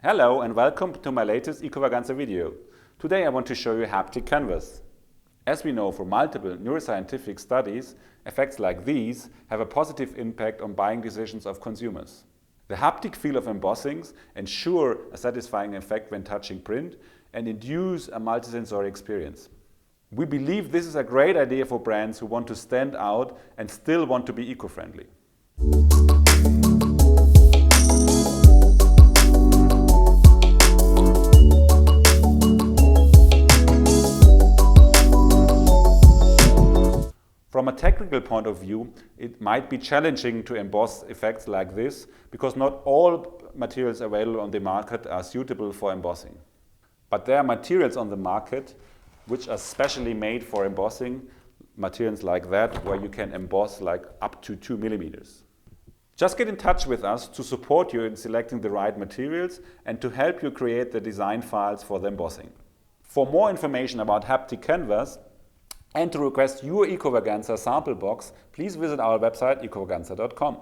Hello and welcome to my latest extravaganza video. Today I want to show you haptic canvas. As we know from multiple neuroscientific studies, effects like these have a positive impact on buying decisions of consumers. The haptic feel of embossings ensure a satisfying effect when touching print and induce a multisensory experience. We believe this is a great idea for brands who want to stand out and still want to be eco-friendly. From a technical point of view, it might be challenging to emboss effects like this because not all materials available on the market are suitable for embossing. But there are materials on the market which are specially made for embossing, materials like that where you can emboss like up to 2 millimeters. Just get in touch with us to support you in selecting the right materials and to help you create the design files for the embossing. For more information about haptic canvas, and to request your extravaganza sample box, please visit our website extravaganza.com.